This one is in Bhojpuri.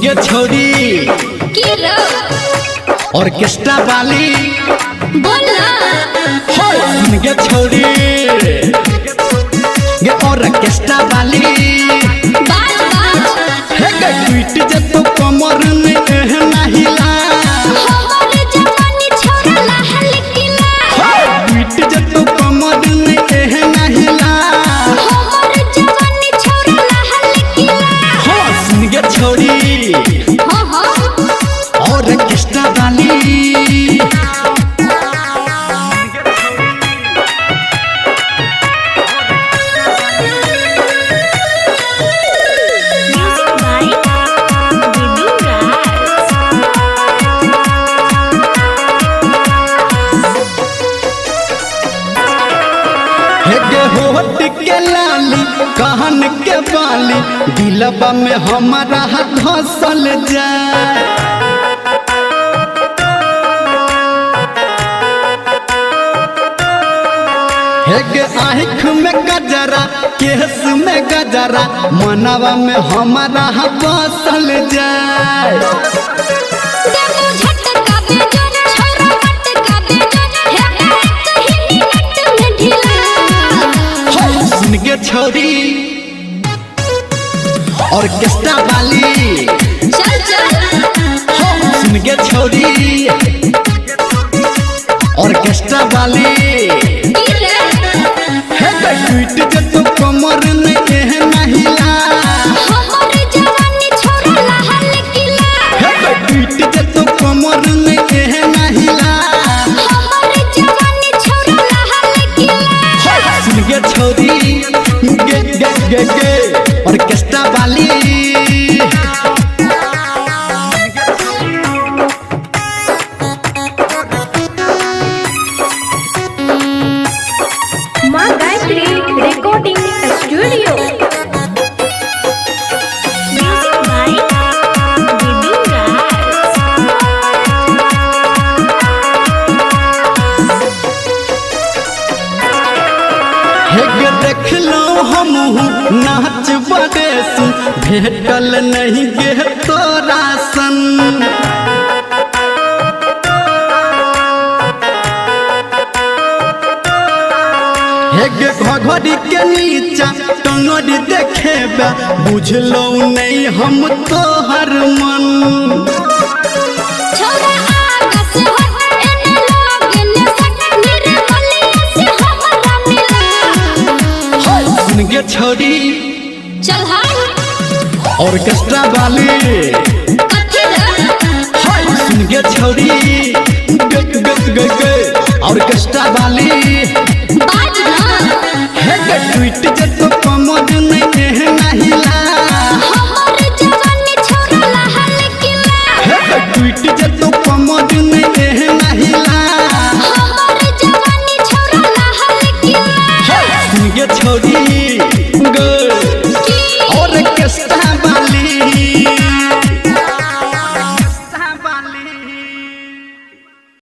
गे छोरी किला ऑर्केस्ट्रा वाली बोला सुन गे छोरी गे ऑर्केस्ट्रा वाली बाज बाज हे गे ट्वीट जे तो कमर में नहीं ला हमारे जवानी छोरा लहल किला ट्वीट जे तो कमर में नहीं ला हमारे जवानी छोरा लहल किला सुन गे छोरी हां हां ऑर्केस्ट्रा वाली होठ के लाली कहन के बाली दिलबा में हमारा धसल जाए हेगे आँख में गजरा केस में गजरा मनवा में हमारा बसल जाए देखो झटका बेजोर छोरा पटका बेजोर हे कहीं मिनट में ढीला सुन गे छोरी ऑर्केस्ट्रा वाली चल चल सुन गे छोरी ऑर्केस्ट्रा वाली किला हे ट्वीट जे तो कमर में नहीं ला हमारे जवानी छोरा लहल किला हे ट्वीट जे तो कमर में नहीं ला हमारे जवानी छोरा लहल किला सुन गे छोरी गे गे गे गे ऑर्केस्ट्रा वाली माँ Gayatri recording studio music by दीदी राज हेगे देख लो हम नाच बदेसु भेटल नहीं गे तोरा सन हेगे घघरी के नीचा टंगड़ी देखेबा बुझलो नहीं हम तोहर मन छोरा आगा से हट एने लोग ने सट निर्मलिया से हमारा मिला सुन गे छोरी चल हाय ऑर्केस्ट्रा वाली कथिरा सुन गे छोरी गे गे गे गे ऑर्केस्ट्रा वाली बाज ना हे ट्वीट जे तो कमर में नहीं ला हमारे जवानी छोरा लहल किला हे ट्वीट जे तो कमर में नहीं ला हमारे जवानी छोरा लहल किला सुन गे छोरी